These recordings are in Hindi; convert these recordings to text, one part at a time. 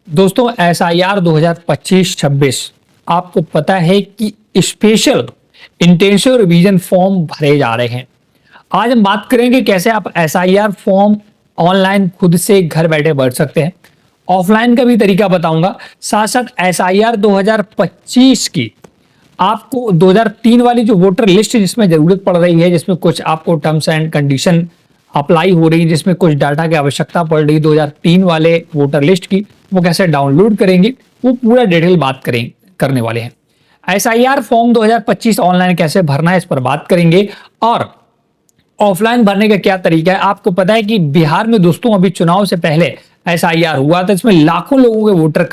दोस्तों SIR 2025-26 आपको पता है कि स्पेशल इंटेंसिव रिवीजन फॉर्म भरे जा रहे हैं। आज हम बात करेंगे कैसे आप SIR फॉर्म ऑनलाइन खुद से घर बैठे भर सकते हैं। ऑफलाइन का भी तरीका बताऊंगा। साथ साथ SIR 2025 की आपको 2003 वाली जो वोटर लिस्ट जिसमें जरूरत पड़ रही है, जिसमें कुछ आपको टर्म्स एंड कंडीशन अप्लाई हो रही है, जिसमें कुछ डाटा की आवश्यकता पड़ रही है 2003 वाले वोटर लिस्ट की, वो कैसे डाउनलोड करेंगे वो पूरा डिटेल बात करने वाले हैं। SIR फॉर्म 2025 ऑनलाइन कैसे भरना है इस पर बात करेंगे, और ऑफलाइन भरने का क्या तरीका है। आपको पता है कि बिहार में दोस्तों अभी चुनाव से पहले SIR हुआ था, इसमें लाखों लोगों के वोटर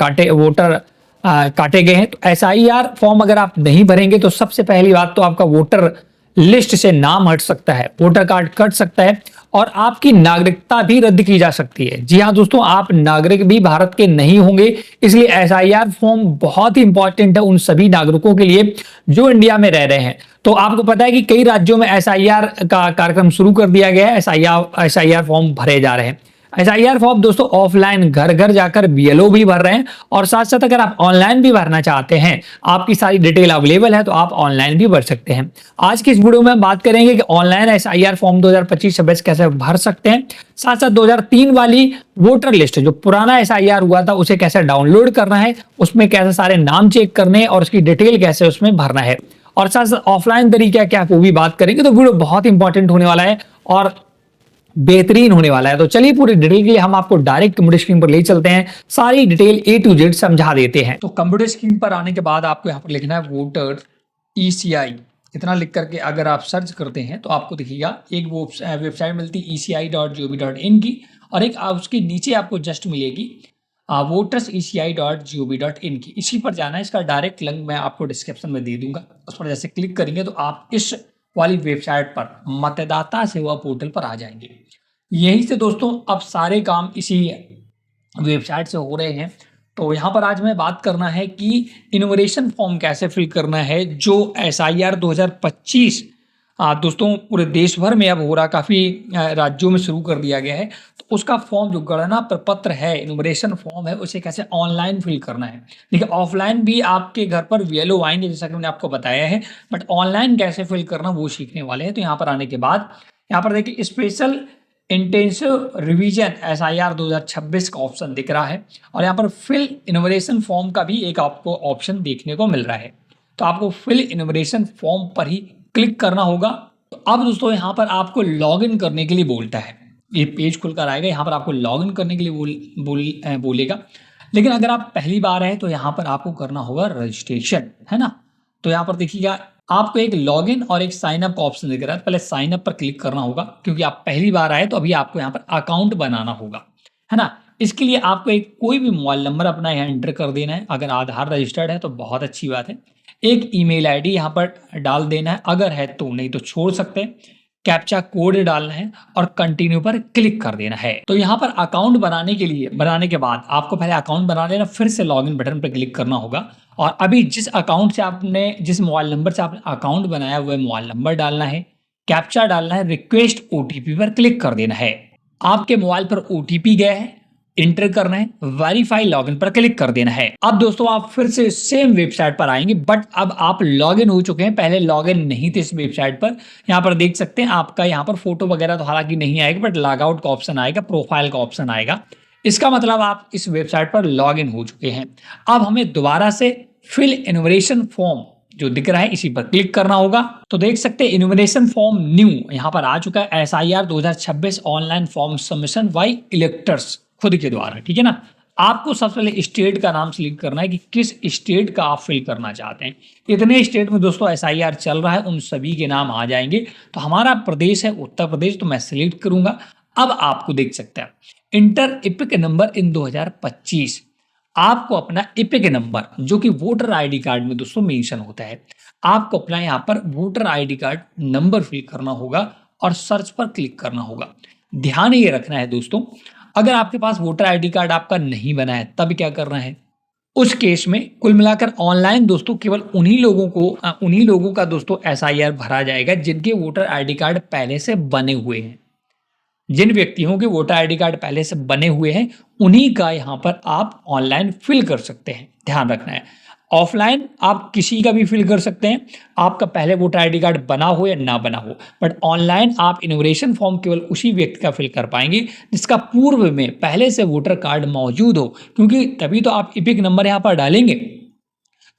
काटे गए हैं। तो SIR फॉर्म अगर आप नहीं भरेंगे तो सबसे पहली बात तो आपका वोटर लिस्ट से नाम हट सकता है, वोटर कार्ड कट सकता है, और आपकी नागरिकता भी रद्द की जा सकती है। जी हाँ दोस्तों, आप नागरिक भी भारत के नहीं होंगे, इसलिए SIR फॉर्म बहुत ही इंपॉर्टेंट है उन सभी नागरिकों के लिए जो इंडिया में रह रहे हैं। तो आपको पता है कि कई राज्यों में SIR का कार्यक्रम शुरू कर दिया गया है, SIR फॉर्म भरे जा रहे हैं। SIR फॉर्म दोस्तों ऑफलाइन घर घर जाकर BLO भी भर रहे हैं, और साथ साथ अगर आप ऑनलाइन भी भरना चाहते हैं, आपकी सारी डिटेल अवेलेबल है, तो आप ऑनलाइन भी भर सकते हैं। आज की इस वीडियो में हम बात करेंगे कि ऑनलाइन SIR फॉर्म 2025-26 कैसे भर सकते हैं। साथ साथ 2003 वाली वोटर लिस्ट, जो पुराना SIR हुआ था, उसे कैसे डाउनलोड करना है, उसमें कैसे सारे नाम चेक करने हैं, और उसकी डिटेल कैसे उसमें भरना है, और साथ साथ ऑफलाइन तरीका क्या वो भी बात करेंगे। तो वीडियो बहुत इंपॉर्टेंट होने वाला है और बेहतरीन होने वाला है। तो चलिए पूरी डिटेल के लिए हम आपको डायरेक्ट कंप्यूटर स्क्रीन पर ले चलते हैं, सारी डिटेल A to Z समझा देते हैं। तो कंप्यूटर स्क्रीन पर आने के बाद आपको यहाँ पर लिखना है वोटर ECI, इतना लिख करके अगर आप सर्च करते हैं तो आपको दिखेगा एक वो वेबसाइट मिलती है eci.gov.in की, और एक उसके नीचे आपको जस्ट मिलेगी वोटर्स eci.gov.in की। इसी पर जाना है, इसका डायरेक्ट लिंक मैं आपको डिस्क्रिप्शन में दे दूंगा। उस पर जैसे क्लिक करेंगे तो आप इस वाली वेबसाइट पर मतदाता सेवा पोर्टल पर आ जाएंगे। यहीं से दोस्तों अब सारे काम इसी वेबसाइट से हो रहे हैं। तो यहाँ पर आज मैं बात करना है कि इन्यूमरेशन फॉर्म कैसे फिल करना है, जो SIR 2025 दोस्तों पूरे देश भर में अब हो रहा, काफ़ी राज्यों में शुरू कर दिया गया है। तो उसका फॉर्म जो गणना प्रपत्र है, इन्यूमरेशन फॉर्म है, उसे कैसे ऑनलाइन फिल करना है। देखिए ऑफलाइन भी आपके घर पर BLO आएंगे जैसा कि मैंने आपको बताया है, बट ऑनलाइन कैसे फिल करना वो सीखने वाले हैं। तो यहाँ पर आने के बाद यहाँ पर देखिए स्पेशल इंटेंसिव रिवीजन SIR 2026 का ऑप्शन दिख रहा है, और यहाँ पर फिल इन्यूमरेशन फॉर्म का भी एक आपको ऑप्शन देखने को मिल रहा है। तो आपको फिल इन्यूमरेशन फॉर्म पर ही क्लिक करना होगा। तो अब दोस्तों यहाँ पर आपको लॉगिन करने के लिए बोलता है, ये पेज खुलकर आएगा, यहाँ पर आपको लॉगिन करने के लिए बोलेगा। लेकिन अगर आप पहली बार है तो यहाँ पर आपको करना होगा रजिस्ट्रेशन, है ना। तो यहाँ पर देखिएगा आपको एक लॉगिन और एक साइन अप का ऑप्शन दिख रहा है। पहले साइन अप पर क्लिक करना होगा, क्योंकि आप पहली बार आए तो अभी आपको यहाँ पर अकाउंट बनाना होगा, है ना। इसके लिए आपको एक कोई भी मोबाइल नंबर अपना यहाँ एंटर कर देना है। अगर आधार रजिस्टर्ड है तो बहुत अच्छी बात है। एक ईमेल आईडी यहाँ पर डाल देना है, अगर है तो, नहीं तो छोड़ सकते हैं। कैप्चा कोड डालना है और कंटिन्यू पर क्लिक कर देना है। तो यहाँ पर अकाउंट बनाने के बाद आपको पहले अकाउंट बना लेना, फिर से लॉगिन बटन पर क्लिक करना होगा, और अभी जिस मोबाइल नंबर से आपने अकाउंट बनाया वह मोबाइल नंबर डालना है, कैप्चा डालना है, रिक्वेस्ट OTP पर क्लिक कर देना है। आपके मोबाइल पर OTP गया है, इंटर करना है, वेरीफाई लॉगिन पर क्लिक कर देना है। अब दोस्तों आप फिर से सेम वेबसाइट पर आएंगे, बट अब आप लॉगिन हो चुके हैं, पहले लॉगिन नहीं थे इस वेबसाइट पर। यहाँ पर देख सकते हैं आपका यहाँ पर फोटो वगैरह तो हालांकि नहीं आएगा, बट लॉग आउट का ऑप्शन आएगा, प्रोफाइल का ऑप्शन आएगा। इसका मतलब आप इस वेबसाइट पर लॉगिन हो चुके हैं। अब हमें दोबारा से फिल इन्यूमरेशन फॉर्म जो दिख रहा है इसी पर क्लिक करना होगा। तो देख सकते हैं इन्यूमरेशन फॉर्म न्यू यहाँ पर आ चुका है, SIR 2026 online form submission by electors, खुद के द्वारा, ठीक है ना। आपको सबसे पहले स्टेट का नाम सिलेक्ट करना है कि किस स्टेट का आप फिल करना चाहते हैं। इतने स्टेट में दोस्तों SIR चल रहा है, उन सभी के नाम आ जाएंगे। तो हमारा प्रदेश है उत्तर प्रदेश, तो मैं सिलेक्ट करूंगा। अब आपको देख सकते हैं इंटर इपिक नंबर इन 2025, आपको अपना इपिक नंबर जो कि वोटर ID कार्ड में दोस्तों मेंशन होता है, आपको अपना यहाँ पर voter ID card number fill करना होगा और सर्च पर क्लिक करना होगा। ध्यान ये रखना है दोस्तों, अगर आपके पास वोटर ID कार्ड आपका नहीं बना है तब क्या करना है। उस केस में कुल मिलाकर ऑनलाइन दोस्तों केवल उन्हीं लोगों का दोस्तों SIR भरा जाएगा जिनके वोटर ID कार्ड पहले से बने हुए हैं। जिन व्यक्तियों के वोटर आईडी कार्ड पहले से बने हुए हैं उन्हीं का यहाँ पर आप ऑनलाइन फिल कर सकते हैं, ध्यान रखना है। ऑफलाइन आप किसी का भी फिल कर सकते हैं, आपका पहले वोटर आईडी कार्ड बना हो या ना बना हो, बट ऑनलाइन आप इनोग्रेशन फॉर्म केवल उसी व्यक्ति का फिल कर पाएंगे जिसका पूर्व में पहले से वोटर कार्ड मौजूद हो, क्योंकि तभी तो आप इपिक नंबर यहाँ पर डालेंगे।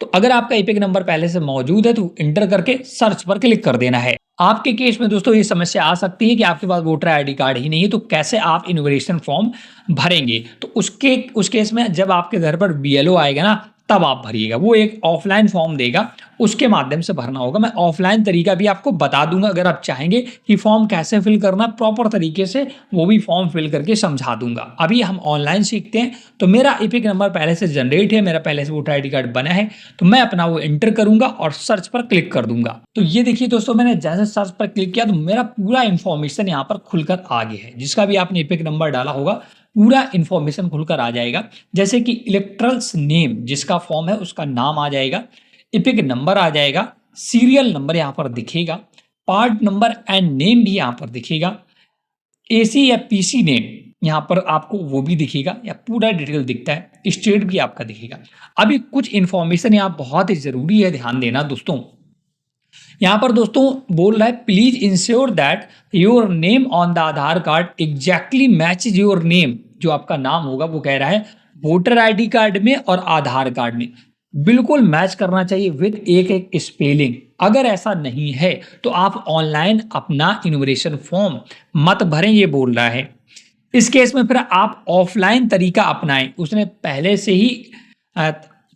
तो अगर आपका इपिक नंबर पहले से मौजूद है तो इंटर करके सर्च पर क्लिक कर देना है। आपके केस में दोस्तों ये समस्या आ सकती है कि आपके पास वोटर आईडी कार्ड ही नहीं है, तो कैसे आप इनोग्रेशन फॉर्म भरेंगे। तो उस केस में जब आपके घर पर बीएलओ आएगा ना, तब आप भरिएगा। वो एक ऑफलाइन फॉर्म देगा, उसके माध्यम से भरना होगा। मैं ऑफलाइन तरीका भी आपको बता दूंगा, अगर आप चाहेंगे कि फॉर्म कैसे फिल करना प्रॉपर तरीके से, वो भी फॉर्म फिल करके समझा दूंगा। अभी हम ऑनलाइन सीखते हैं। तो मेरा इपिक नंबर पहले से जनरेट है, मेरा पहले से वोटर आईडी कार्ड बना है, तो मैं अपना वो एंटर करूंगा और सर्च पर क्लिक कर दूंगा। तो ये देखिए दोस्तों, मैंने जैसे सर्च पर क्लिक किया तो मेरा पूरा इंफॉर्मेशन यहाँ पर खुलकर आ गया है। जिसका भी आपने इपिक नंबर डाला होगा पूरा इंफॉर्मेशन खुलकर आ जाएगा, जैसे कि इलेक्टरल्स नेम, जिसका फॉर्म है उसका नाम आ जाएगा, इपिक नंबर आ जाएगा, सीरियल नंबर यहाँ पर दिखेगा, पार्ट नंबर एंड नेम भी यहाँ पर दिखेगा, एसी या पीसी नेम यहाँ पर आपको वो भी दिखेगा, या पूरा डिटेल दिखता है, स्टेट भी आपका दिखेगा। अभी कुछ इंफॉर्मेशन यहाँ बहुत ही जरूरी है, ध्यान देना दोस्तों। यहाँ पर दोस्तों बोल रहा है, please ensure that your name on the Aadhaar card exactly matches your name. जो आपका नाम होगा वो कह रहा है वोटर आईडी कार्ड में और आधार कार्ड में बिल्कुल मैच करना चाहिए विद एक एक स्पेलिंग। अगर ऐसा नहीं है तो आप ऑनलाइन अपना इनोग्रेशन फॉर्म मत भरें, ये बोल रहा है। इस केस में फिर आप ऑफलाइन तरीका अपनाएं। उसने पहले से ही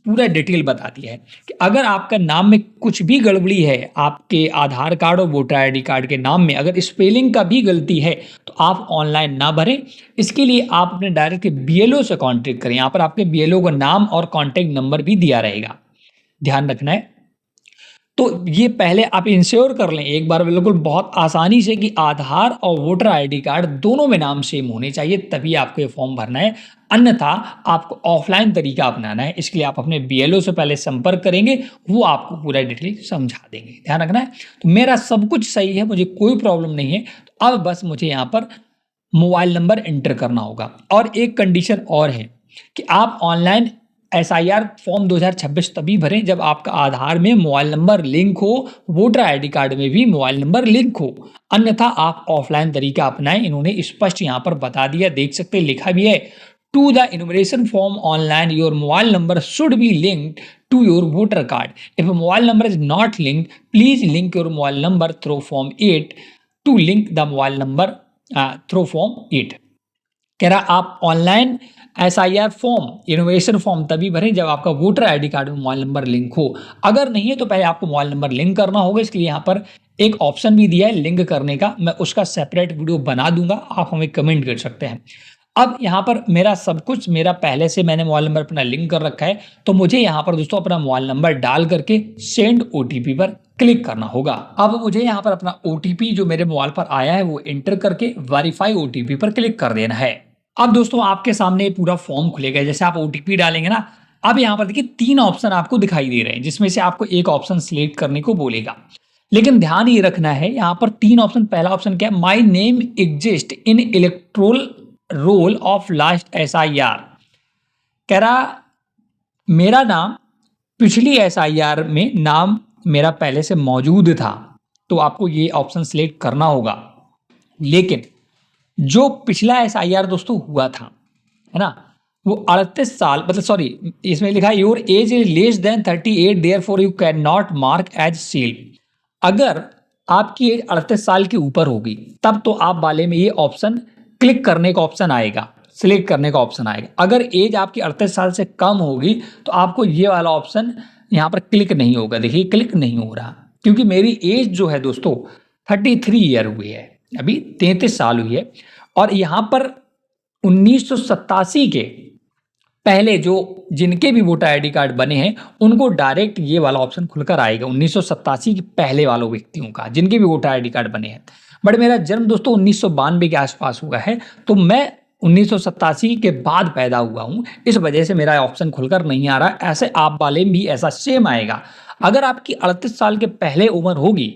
पूरा डिटेल बता दिया है कि अगर आपका नाम में कुछ भी गड़बड़ी है, आपके आधार कार्ड और वोटर आईडी कार्ड के नाम में अगर स्पेलिंग का भी गलती है, तो आप ऑनलाइन ना भरें। इसके लिए आप अपने डायरेक्ट बीएलओ से कांटेक्ट करें। यहाँ पर आपके बीएलओ का नाम और कांटेक्ट नंबर भी दिया रहेगा, ध्यान रखना है। तो ये पहले आप इंश्योर कर लें एक बार बिल्कुल बहुत आसानी से कि आधार और वोटर आईडी कार्ड दोनों में नाम सेम होने चाहिए, तभी आपको ये फॉर्म भरना है। अन्यथा आपको ऑफलाइन तरीका अपनाना है। इसके लिए आप अपने बीएलओ से पहले संपर्क करेंगे, वो आपको पूरा डिटेल समझा देंगे, ध्यान रखना है। तो मेरा सब कुछ सही है, मुझे कोई प्रॉब्लम नहीं है। तो अब बस मुझे यहाँ पर मोबाइल नंबर एंटर करना होगा। और एक कंडीशन और है कि आप ऑनलाइन SIR फॉर्म 2026 तभी भरें जब आपका आधार में मोबाइल नंबर लिंक हो, वोटर आईडी कार्ड में भी मोबाइल नंबर लिंक हो। अन्यथा आप ऑफलाइन तरीका अपनाएं। इन्होंने स्पष्ट यहाँ पर बता दिया, देख सकते हैं, लिखा भी है, to the enumeration form online your mobile number should be linked to your voter card. If mobile number is not linked please link your mobile number through form 8 to link the mobile number through form 8। कह रहा आप online SIR form, innovation form तभी भरें जब आपका वोटर आईडी कार्ड में मोबाइल नंबर लिंक हो। अगर नहीं है तो पहले आपको मोबाइल नंबर लिंक करना होगा। इसके लिए यहाँ पर एक ऑप्शन भी दिया है लिंक करने का, मैं उसका सेपरेट वीडियो बना दूंगा, आप हमें कमेंट कर सकते हैं। अब यहाँ पर मेरा सब कुछ, मेरा पहले से मैंने मोबाइल नंबर अपना लिंक कर रखा है, तो मुझे यहाँ पर दोस्तों अपना मोबाइल नंबर डाल करके सेंड OTP पर क्लिक करना होगा। अब मुझे यहाँ पर अपना OTP जो मेरे मोबाइल पर आया है वो एंटर करके वेरीफाई OTP पर क्लिक कर देना है। अब दोस्तों आपके सामने पूरा फॉर्म खुलेगा। जैसे आप OTP डालेंगे ना, अब यहाँ पर देखिए 3 ऑप्शन आपको दिखाई दे रहे हैं, जिसमें से आपको एक ऑप्शन सिलेक्ट करने को बोलेगा। लेकिन ध्यान ये रखना है, यहाँ पर 3 ऑप्शन, पहला ऑप्शन क्या है, my name exist in electoral roll of last SIR। कह रहा मेरा नाम पिछली SIR में नाम मेरा पहले से मौजूद था, तो आपको ये ऑप्शन सिलेक्ट करना होगा। लेकिन जो पिछला SIR दोस्तों हुआ था, है ना, वो 38 साल, मतलब सॉरी, इसमें लिखा है your age is less than 38 therefore you can not mark as self. अगर आपकी एज 38 साल के ऊपर होगी तब तो आप वाले में ये ऑप्शन क्लिक करने का ऑप्शन आएगा, सिलेक्ट करने का ऑप्शन आएगा। अगर एज आपकी 38 साल से कम होगी तो आपको ये वाला ऑप्शन यहाँ पर क्लिक नहीं होगा। देखिए क्लिक नहीं हो रहा, क्योंकि मेरी एज जो है दोस्तों 33 ईयर हुई है, अभी 33 साल हुई है। और यहाँ पर 1987 के पहले जो जिनके भी वोटर आईडी कार्ड बने हैं उनको डायरेक्ट ये वाला ऑप्शन खुलकर आएगा, 1987 के पहले वालों व्यक्तियों का जिनके भी वोटर आईडी कार्ड बने हैं। बट मेरा जन्म दोस्तों 1992 के आसपास हुआ है, तो मैं 1987 के बाद पैदा हुआ हूँ, इस वजह से मेरा ऑप्शन खुलकर नहीं आ रहा। ऐसे आप वाले भी ऐसा सेम आएगा। अगर आपकी 38 साल के पहले उम्र होगी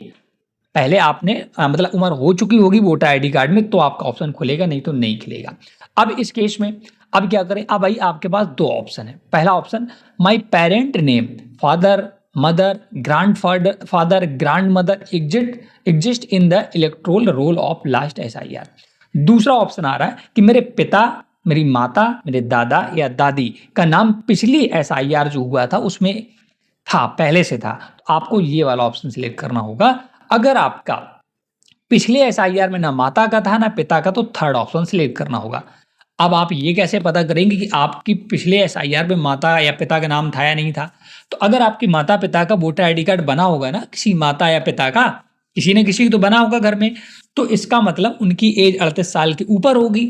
पहले आपने मतलब उम्र हो चुकी होगी वोटर आईडी कार्ड में, तो आपका ऑप्शन खुलेगा, नहीं तो नहीं खुलेगा। अब इस केस में अब क्या करें, अब भाई आपके पास दो ऑप्शन है। पहला option, my parent name father mother grand father grand mother exist in the electoral roll of last SIR। दूसरा ऑप्शन आ रहा है कि मेरे पिता, मेरी माता, मेरे दादा या दादी का नाम पिछली SIR जो हुआ था उसमें था, पहले से था। तो आपको ये वाला ऑप्शन सिलेक्ट करना होगा। अगर आपका पिछले SIR में ना माता का था ना पिता का, तो थर्ड ऑप्शन सिलेक्ट करना होगा। अब आप ये कैसे पता करेंगे कि आपकी पिछले SIR में माता या पिता का नाम था या नहीं था? तो अगर आपके माता पिता का वोटर आईडी कार्ड बना होगा ना, किसी माता या पिता का, किसी न किसी तो बना होगा घर में, तो इसका मतलब उनकी एज 38 साल के ऊपर होगी,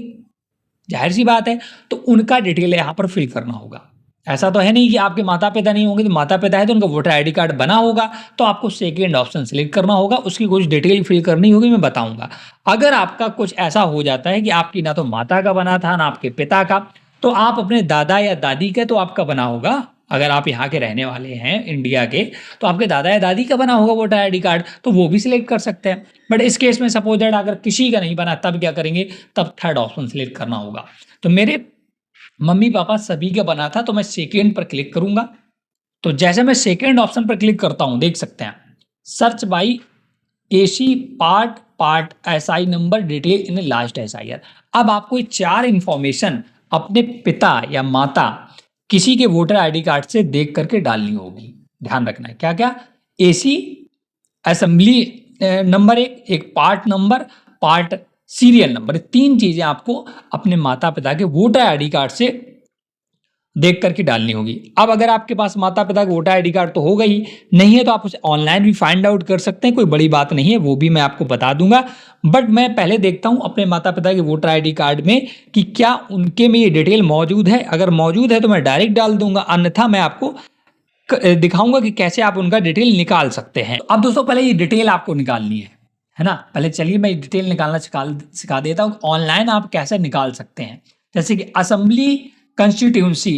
जाहिर सी बात है। तो उनका डिटेल यहाँ पर फिल करना होगा। ऐसा तो है नहीं कि आपके माता पिता नहीं होंगे, तो माता पिता है तो उनका वोटर आईडी कार्ड बना होगा, तो आपको सेकेंड ऑप्शन सिलेक्ट करना होगा, उसकी कुछ डिटेल फिल करनी होगी, मैं बताऊंगा। अगर आपका कुछ ऐसा हो जाता है कि आपकी ना तो माता का बना था ना आपके पिता का, तो आप अपने दादा या दादी का, तो आपका बना होगा। अगर आप यहाँ के रहने वाले हैं इंडिया के, तो आपके दादा या दादी का बना होगा वोटर आईडी कार्ड, तो वो भी सिलेक्ट कर सकते हैं। बट इस केस में सपोज दैट अगर किसी का नहीं बना, तब क्या करेंगे, तब थर्ड ऑप्शन सिलेक्ट करना होगा। तो मेरे मम्मी पापा सभी का बना था, तो मैं सेकेंड पर क्लिक करूंगा। तो जैसे मैं सेकेंड ऑप्शन पर क्लिक करता हूं, देख सकते हैं, search by AC part SI number detail in last SIR। अब आपको ये चार इंफॉर्मेशन अपने पिता या माता किसी के वोटर आईडी कार्ड से देख करके डालनी होगी। ध्यान रखना है क्या क्या, एसी असेंबली नंबर एक part number, part serial number, तीन चीजें आपको अपने माता पिता के वोटर आईडी कार्ड से देख करके डालनी होगी। अब अगर आपके पास माता पिता का वोटर आईडी कार्ड तो होगा ही, नहीं है तो आप उसे ऑनलाइन भी फाइंड आउट कर सकते हैं, कोई बड़ी बात नहीं है, वो भी मैं आपको बता दूंगा। बट मैं पहले देखता हूं अपने माता पिता के वोटर आईडी कार्ड में कि क्या उनके में ये डिटेल मौजूद है। अगर मौजूद है तो मैं डायरेक्ट डाल दूंगा, अन्यथा मैं आपको दिखाऊंगा कि कैसे आप उनका डिटेल निकाल सकते हैं। अब दोस्तों पहले ये डिटेल आपको निकालनी है ना। पहले चलिए मैं डिटेल निकालना सिखा देता हूँ, ऑनलाइन आप कैसे निकाल सकते हैं। जैसे कि असेंबली कंस्टिट्यूंसी,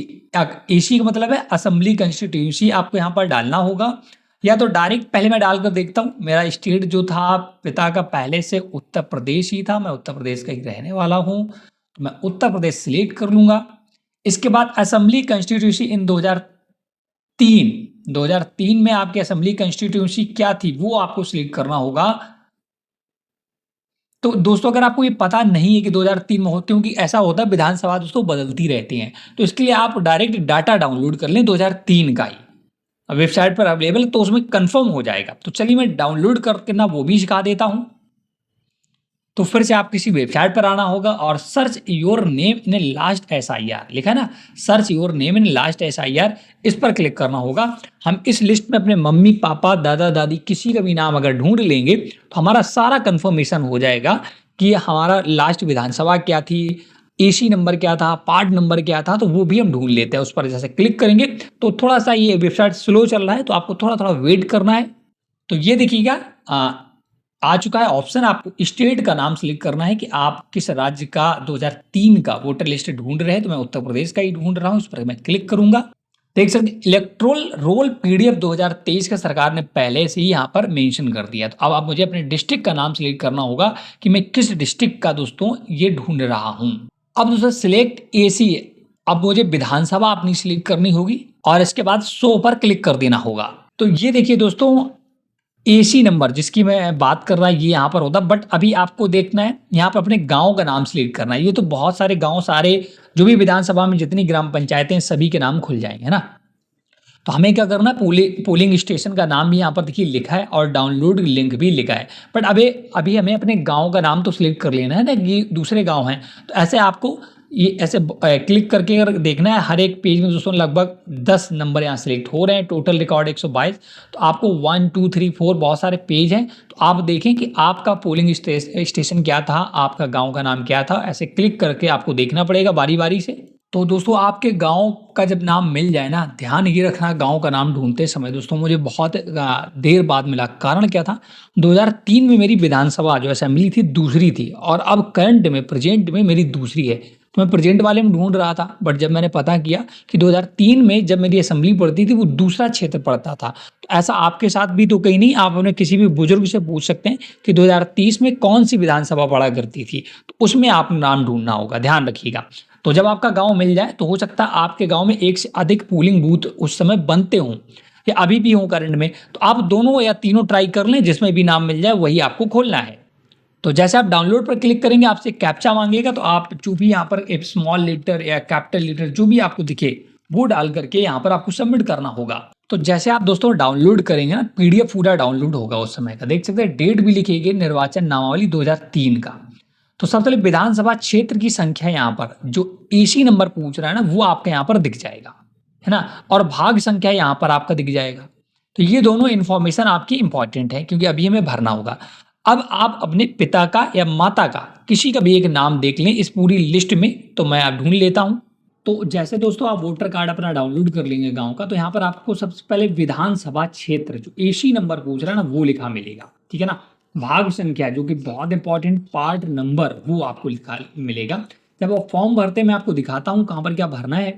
एसी का मतलब है असेंबली कंस्टिट्यूंसी, आपको यहाँ पर डालना होगा। या तो डायरेक्ट पहले मैं डालकर देखता हूँ, मेरा स्टेट जो था पिता का पहले से उत्तर प्रदेश ही था, मैं उत्तर प्रदेश का ही रहने वाला हूँ, तो मैं उत्तर प्रदेश सिलेक्ट कर लूंगा। इसके बाद असेंबली कंस्टिट्यूंसी इन 2003 में आपकी असेंबली कंस्टिट्यूंसी क्या थी वो आपको सिलेक्ट करना होगा। तो दोस्तों अगर आपको ये पता नहीं है कि 2003 में होते, क्योंकि ऐसा होता है विधानसभा दोस्तों बदलती रहती हैं, तो इसके लिए आप डायरेक्ट डाटा डाउनलोड कर लें 2003 का ही, वेबसाइट पर अवेलेबल, तो उसमें कंफर्म हो जाएगा। तो चलिए मैं डाउनलोड करके ना वो भी सिखा देता हूं। तो फिर से आप किसी वेबसाइट पर आना होगा और search your name in last SIR लिखा है ना, search your name in last SIR, इस पर क्लिक करना होगा। हम इस लिस्ट में अपने मम्मी पापा दादा दादी किसी का भी नाम अगर ढूंढ लेंगे तो हमारा सारा कंफर्मेशन हो जाएगा कि हमारा लास्ट विधानसभा क्या थी, एसी नंबर क्या था, पार्ट नंबर क्या था, तो वो भी हम ढूंढ लेते हैं। उस पर जैसे क्लिक करेंगे तो थोड़ा सा ये वेबसाइट स्लो चल रहा है, तो आपको थोड़ा थोड़ा वेट करना है। तो ये देखिएगा आ चुका है ऑप्शन, आपको स्टेट का नाम सिलेक्ट करना है कि आप किस राज्य का 2003 का वोटर लिस्ट ढूंढ रहे हैं। तो मैं उत्तर प्रदेश का ही ढूंढ रहा हूं, इस पर मैं क्लिक करूंगा। देख सकते इलेक्ट्रोल रोल PDF 2023 का सरकार ने पहले से ही यहाँ पर मेंशन कर दिया। तो अब आप मुझे अपने डिस्ट्रिक्ट का नाम सिलेक्ट करना होगा कि मैं किस डिस्ट्रिक्ट का दोस्तों ये ढूंढ रहा हूँ। अब दोस्तों सिलेक्ट AC, अब मुझे विधानसभा अपनी सिलेक्ट करनी होगी और इसके बाद शो पर क्लिक कर देना होगा। तो ये देखिए दोस्तों एसी नंबर जिसकी मैं बात कर रहा है ये यहाँ पर होता, बट अभी आपको देखना है यहाँ पर अपने गांव का नाम सिलेक्ट करना है। ये तो बहुत सारे गांव, सारे जो भी विधानसभा में जितनी ग्राम पंचायतें सभी के नाम खुल जाएंगे, है ना। तो हमें क्या करना है, पोलिंग स्टेशन का नाम भी यहाँ पर देखिए लिखा है और डाउनलोड लिंक भी लिखा है। बट अभी हमें अपने गाँव का नाम तो सिलेक्ट कर लेना है ना, ये दूसरे गाँव हैं। तो ऐसे आपको ये ऐसे क्लिक करके अगर देखना है, हर एक पेज में दोस्तों लगभग 10 नंबर यहाँ सिलेक्ट हो रहे हैं, टोटल रिकॉर्ड 122। तो आपको 1 2 3 4 बहुत सारे पेज हैं, तो आप देखें कि आपका पोलिंग स्टेशन क्या था, आपका गांव का नाम क्या था, ऐसे क्लिक करके आपको देखना पड़ेगा बारी बारी से। तो दोस्तों आपके गांव का जब नाम मिल जाए ना, ध्यान ये रखना गांव का नाम ढूंढते समय दोस्तों मुझे बहुत देर बाद मिला। कारण क्या था, 2003 में मेरी विधानसभा जो असेंबली थी दूसरी थी और अब करंट में प्रेजेंट में मेरी दूसरी है। तो मैं प्रेजेंट वाले में ढूंढ रहा था, बट जब मैंने पता किया कि 2003 में जब मेरी असेंबली पड़ती थी वो दूसरा क्षेत्र पड़ता था। तो ऐसा आपके साथ भी तो कहीं नहीं, आप अपने किसी भी बुजुर्ग से पूछ सकते हैं कि 2030 में कौन सी विधानसभा पड़ा करती थी, तो उसमें आप नाम ढूंढना होगा, ध्यान रखिएगा। तो जब आपका गांव मिल जाए तो हो सकता है आपके गांव में एक से अधिक पोलिंग बूथ उस समय बनते हों या अभी भी हों करंट में, तो आप दोनों या तीनों ट्राई कर लें, जिसमें भी नाम मिल जाए वही आपको खोलना है। तो जैसे आप डाउनलोड पर क्लिक करेंगे आपसे कैप्चा मांगेगा, तो आप जो भी यहाँ पर एक स्मॉल लेटर या कैपिटल लेटर जो भी आपको दिखे वो डाल करके यहाँ पर आपको सबमिट करना होगा। तो जैसे आप दोस्तों डाउनलोड करेंगे ना, पीडीएफ पूरा डाउनलोड होगा उस समय का, देख सकते हैं डेट भी लिखी गई निर्वाचन नामावली 2003 का। तो सबसे पहले विधानसभा क्षेत्र की संख्या यहाँ पर जो एसी नंबर पूछ रहा है ना वो आपका यहाँ पर दिख जाएगा, है ना, और भाग संख्या यहाँ पर आपका दिख जाएगा। तो ये दोनों इन्फॉर्मेशन आपकी इंपॉर्टेंट है क्योंकि अभी हमें भरना होगा। अब आप अपने पिता का या माता का किसी का भी एक नाम देख लें इस पूरी लिस्ट में, तो मैं आप ढूंढ लेता हूं। तो जैसे दोस्तों आप वोटर कार्ड अपना डाउनलोड कर लेंगे गांव का, तो यहाँ पर आपको सबसे पहले विधानसभा क्षेत्र जो एसी नंबर पूछ रहा है ना वो लिखा मिलेगा, ठीक है ना। भाग संख्या जो कि बहुत इंपॉर्टेंट, पार्ट नंबर वो आपको लिखा मिलेगा। जब आप फॉर्म भरते मैं आपको दिखाता हूँ कहाँ पर क्या भरना है।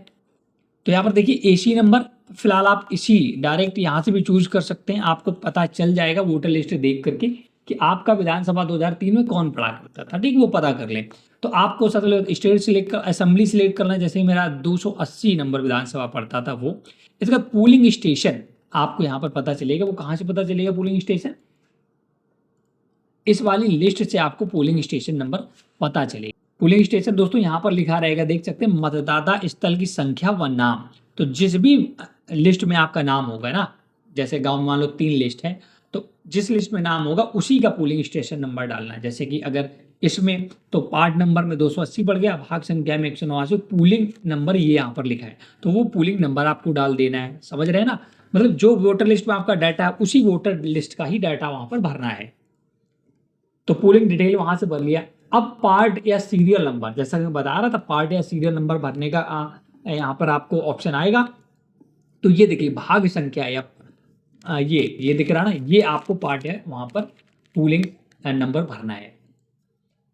तो यहाँ पर देखिए एसी नंबर, फिलहाल आप इसी डायरेक्ट यहाँ से भी चूज कर सकते हैं, आपको पता चल जाएगा वोटर लिस्ट देख करके कि आपका विधानसभा 2003 में कौन पड़ा करता था, ठीक, वो पता कर लें। तो आपको सबसे स्टेट सिलेक्ट कर, असेंबली सिलेक्ट करना है, जैसे मेरा 280 नंबर विधानसभा पड़ता था वो। इसका पोलिंग स्टेशन आपको यहाँ पर पता चलेगा, वो कहाँ से पता चलेगा पोलिंग स्टेशन, इस वाली लिस्ट से आपको पोलिंग स्टेशन नंबर पता चलेगा। पोलिंग स्टेशन दोस्तों यहाँ पर लिखा रहेगा, देख सकते हैं, मतदाता स्थल की संख्या व नाम। तो जिस भी लिस्ट में आपका नाम होगा ना, जैसे गांव में मान लो 3 लिस्ट है, तो जिस लिस्ट में नाम होगा उसी का पोलिंग स्टेशन नंबर डालना है। जैसे कि अगर इसमें तो पार्ट नंबर में 280 पड़ गया, भाग संख्या में 189, पोलिंग नंबर ये यहाँ पर लिखा है, तो वो पोलिंग नंबर आपको डाल देना है, समझ रहे हैं ना। मतलब जो वोटर लिस्ट में आपका डाटा है उसी वोटर लिस्ट का ही डाटा वहां पर भरना है। तो पोलिंग डिटेल वहां से भर लिया। अब पार्ट या सीरियल नंबर, जैसा कि मैं बता रहा था, पार्ट या सीरियल नंबर भरने का यहाँ पर आपको ऑप्शन आएगा। तो ये देखिए भाग संख्या या ये दिख रहा ना, ये आपको पार्ट है, वहां पर पोलिंग नंबर भरना है।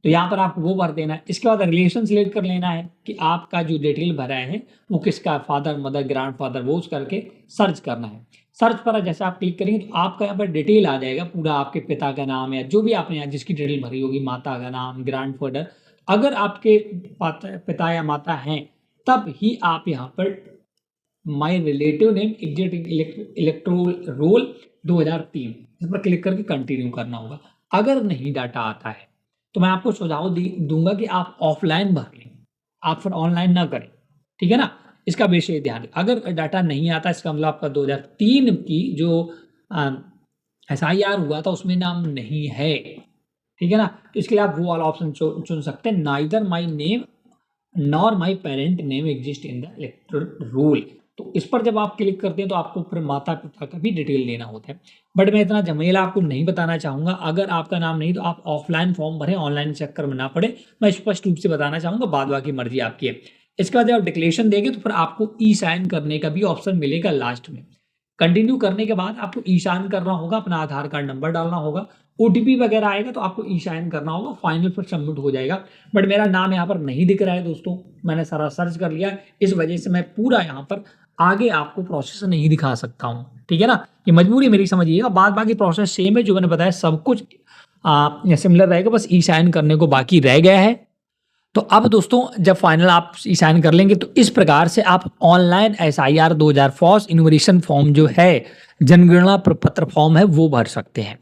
तो यहाँ पर आपको वो भर देना है। इसके बाद रिलेशन सिलेक्ट कर लेना है कि आपका जो डिटेल भरा है वो किसका, फादर मदर ग्रैंड फादर, वो करके सर्च करना है। सर्च पर जैसे आप क्लिक करेंगे तो आपका यहाँ पर डिटेल आ जाएगा पूरा, आपके पिता का नाम या जो भी आपने यहाँ जिसकी डिटेल भरी होगी, माता का नाम, ग्रैंड फादर। अगर आपके पिता या माता हैं तब ही आप यहाँ पर my relative name exit electoral roll 2003 इस पर क्लिक करके कंटिन्यू करना होगा। अगर नहीं डाटा आता है तो मैं आपको सुझाव दूंगा कि आप ऑफलाइन भर लें, आप फिर ऑनलाइन ना करें, ठीक है ना। इसका विशेष ध्यान, अगर डाटा नहीं आता इसका मतलब आपका 2003 की जो SIR हुआ था उसमें नाम नहीं है, ठीक है ना। तो इसके लिए आप वो वाला ऑप्शन चुन सकते हैं, neither my name nor my parent name exist in the electoral roll. तो इस पर जब आप क्लिक करते हैं तो आपको फिर माता पिता का भी डिटेल देना होता है, बट मैं इतना झमेला आपको नहीं बताना चाहूँगा। अगर आपका नाम नहीं तो आप ऑफलाइन फॉर्म भरें, ऑनलाइन चक्कर में ना पड़े, मैं स्पष्ट रूप से बताना चाहूँगा, बाद बाकी मर्जी आपकी है। इसके बाद जब आप डिक्लेरेशन देंगे तो फिर आपको ई साइन करने का भी ऑप्शन मिलेगा लास्ट में। कंटिन्यू करने के बाद आपको ई साइन करना होगा, अपना आधार कार्ड नंबर डालना होगा, OTP वगैरह आएगा तो आपको ई साइन करना होगा, फाइनल पर सबमिट हो जाएगा। बट मेरा नाम यहाँ पर नहीं दिख रहा है दोस्तों, मैंने सारा सर्च कर लिया, इस वजह से मैं पूरा यहाँ पर आगे आपको प्रोसेस नहीं दिखा सकता हूँ, ठीक है ना। ये मजबूरी मेरी, समझिएगा। बाद बाकी प्रोसेस सेम है, जो मैंने बताया सब कुछ सिमिलर रहेगा, बस ई साइन करने को बाकी रह गया है। तो अब दोस्तों जब फाइनल आप ई साइन कर लेंगे तो इस प्रकार से आप online SIR 2000 for enumeration form जो है, जनगणना प्रपत्र फॉर्म है, वो भर सकते हैं।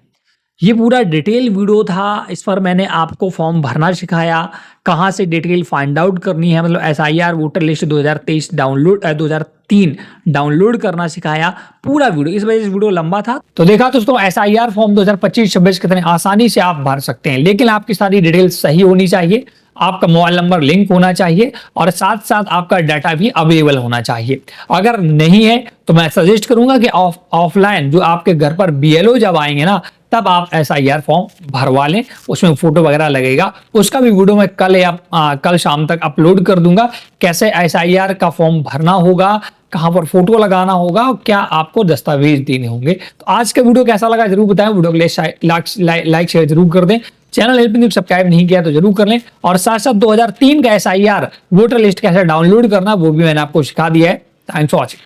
ये पूरा डिटेल वीडियो था, इस पर मैंने आपको फॉर्म भरना सिखाया, कहाँ से डिटेल फाइंड आउट करनी है, मतलब SIR voter list 2023 download 2003 download करना सिखाया, पूरा वीडियो। इस वजह से वीडियो लंबा था। तो देखा दोस्तों SIR फॉर्म 2025-26 कितने आसानी से आप भर सकते हैं, लेकिन आपकी सारी डिटेल सही होनी चाहिए, आपका मोबाइल नंबर लिंक होना चाहिए और साथ साथ आपका डाटा भी अवेलेबल होना चाहिए। अगर नहीं है तो मैं सजेस्ट करूंगा कि ऑफलाइन जो आपके घर पर BLO जब आएंगे ना तब आप SIR फॉर्म भरवा लें, उसमें फोटो वगैरह लगेगा, उसका भी वीडियो मैं कल शाम तक अपलोड कर दूंगा, कैसे SIR का फॉर्म भरना होगा, कहां पर फोटो लगाना होगा और क्या आपको दस्तावेज देने होंगे। तो आज का वीडियो कैसा लगा जरूर बताएं, वीडियो को लाइक शेयर जरूर कर दें। चैनल हेल्प न्यूज सब्सक्राइब नहीं किया तो जरूर कर लें, और साथ साथ 2003 का SIR वोटर लिस्ट कैसे डाउनलोड करना वो भी मैंने आपको सिखा दिया है। Thanks for watching.